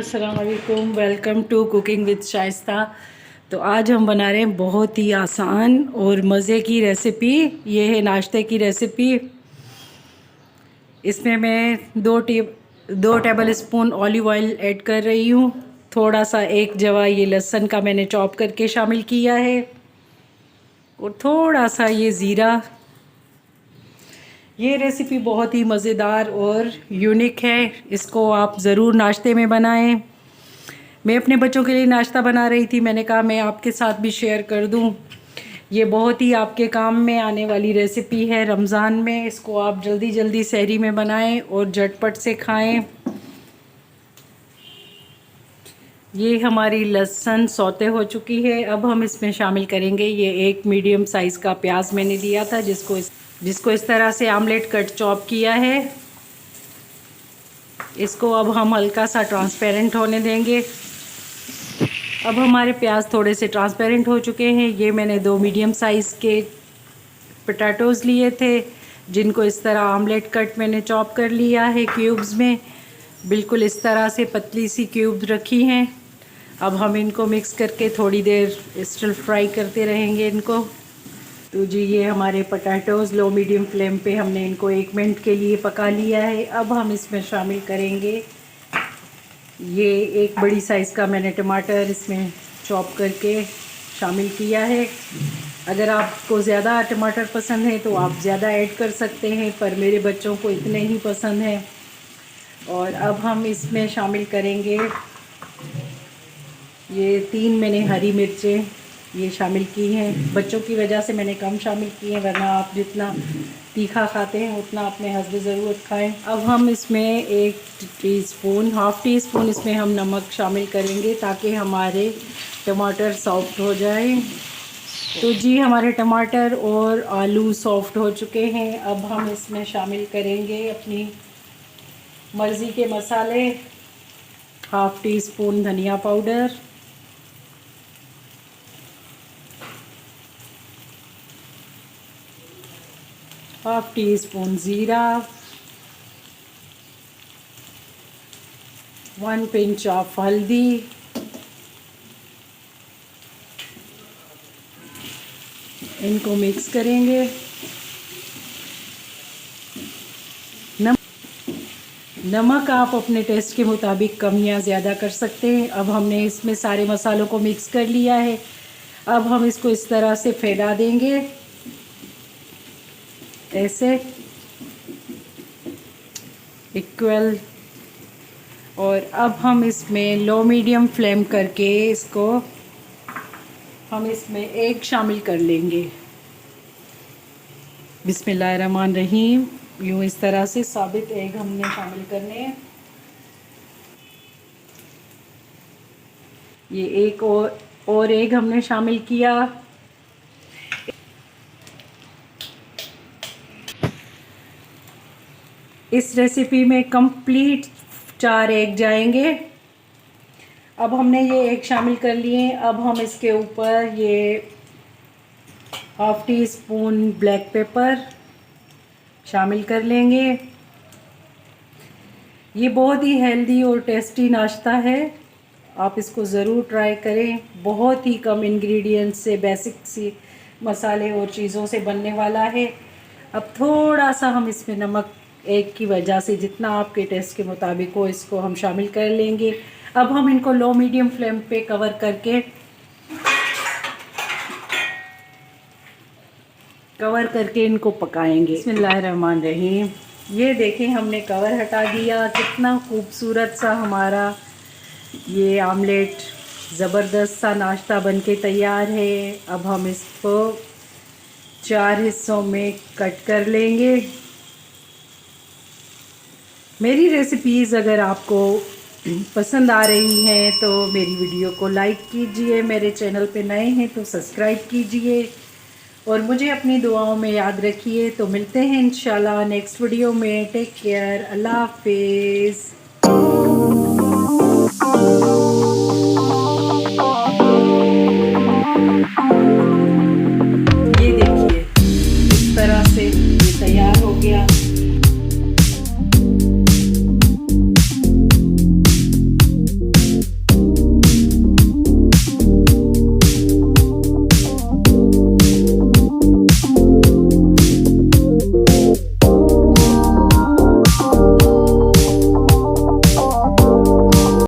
अस्सलाम वालेकुम, welcome to cooking with Shaista. तो आज हम बना रहे हैं बहुत ही आसान और मज़े की रेसिपी। ये है नाश्ते की रेसिपी। इसमें मैं दो table spoon olive oil add कर रही हूँ। थोड़ा सा एक जवा ये लहसुन का मैंने चॉप करके शामिल किया है और थोड़ा सा ये ज़ीरा। ये रेसिपी बहुत ही मज़ेदार और यूनिक है। इसको आप ज़रूर नाश्ते में बनाएं। मैं अपने बच्चों के लिए नाश्ता बना रही थी, मैंने कहा मैं आपके साथ भी शेयर कर दूं। ये बहुत ही आपके काम में आने वाली रेसिपी है रमज़ान में। इसको आप जल्दी जल्दी सहरी में बनाएं और झटपट से खाएं। ये हमारी लहसुन सौते हो चुकी है। अब हम इसमें शामिल करेंगे ये एक मीडियम साइज़ का प्याज मैंने लिया था, जिसको इस तरह से आमलेट कट चॉप किया है। इसको अब हम हल्का सा ट्रांसपेरेंट होने देंगे। अब हमारे प्याज थोड़े से ट्रांसपेरेंट हो चुके हैं। ये मैंने 2 मीडियम साइज़ के पोटैटोज़ लिए थे, जिनको इस तरह आमलेट कट मैंने चॉप कर लिया है क्यूब्स में। बिल्कुल इस तरह से पतली सी क्यूब्स रखी हैं। अब हम इनको मिक्स करके थोड़ी देर स्टिर फ्राई करते रहेंगे इनको। तो जी ये हमारे पोटैटोज़ लो मीडियम फ्लेम पे हमने इनको 1 मिनट के लिए पका लिया है। अब हम इसमें शामिल करेंगे ये एक बड़ी साइज़ का मैंने टमाटर इसमें चॉप करके शामिल किया है। अगर आपको ज़्यादा टमाटर पसंद है तो आप ज़्यादा ऐड कर सकते हैं, पर मेरे बच्चों को इतने ही पसंद हैं। और अब हम इसमें शामिल करेंगे ये 3 मैंने हरी मिर्चें ये शामिल की हैं। बच्चों की वजह से मैंने कम शामिल की हैं, वरना आप जितना तीखा खाते हैं उतना अपने हस्ब ज़रूरत खाएं। अब हम इसमें 1 टीस्पून, हाफ़ टी स्पून इसमें हम नमक शामिल करेंगे ताकि हमारे टमाटर सॉफ्ट हो जाए। तो जी हमारे टमाटर और आलू सॉफ्ट हो चुके हैं। अब हम इसमें शामिल करेंगे अपनी मर्ज़ी के मसाले। हाफ़ टी स्पून धनिया पाउडर, हाफ़ टी स्पून ज़ीरा, 1 पिंच ऑफ हल्दी, इनको मिक्स करेंगे। नमक आप अपने टेस्ट के मुताबिक कम या ज़्यादा कर सकते हैं। अब हमने इसमें सारे मसालों को मिक्स कर लिया है। अब हम इसको इस तरह से फैला देंगे, ऐसे इक्वल। और अब हम इसमें लो मीडियम फ्लेम करके इसको हम इसमें एग शामिल कर लेंगे। बिस्मिल्लाहिर्रहमानिर्रहीम। यूँ इस तरह से साबित एग हमने शामिल करने हैं। ये एक और एग हमने शामिल किया। इस रेसिपी में कंप्लीट 4 एग जाएंगे। अब हमने ये एग शामिल कर लिए। अब हम इसके ऊपर ये half tea spoon black pepper शामिल कर लेंगे। ये बहुत ही हेल्दी और टेस्टी नाश्ता है, आप इसको ज़रूर ट्राई करें। बहुत ही कम इंग्रेडिएंट्स से, बेसिक सी मसाले और चीज़ों से बनने वाला है। अब थोड़ा सा हम इसमें नमक एग की वजह से जितना आपके टेस्ट के मुताबिक हो इसको हम शामिल कर लेंगे। अब हम इनको लो मीडियम फ्लेम पे कवर करके इनको पकाएंगे। बिस्मिल्लाहिर्रहमानिर्रहीम। ये देखें हमने कवर हटा दिया। कितना खूबसूरत सा हमारा ये आमलेट ज़बरदस्त सा नाश्ता बनके तैयार है। अब हम इसको 4 हिस्सों में कट कर लेंगे। मेरी रेसिपीज़ अगर आपको पसंद आ रही हैं तो मेरी वीडियो को लाइक कीजिए। मेरे चैनल पे नए हैं तो सब्सक्राइब कीजिए और मुझे अपनी दुआओं में याद रखिए। तो मिलते हैं इंशाल्लाह नेक्स्ट वीडियो में। टेक केयर, अल्लाह हाफिज़। ये देखिए इस तरह से ये तैयार हो गया।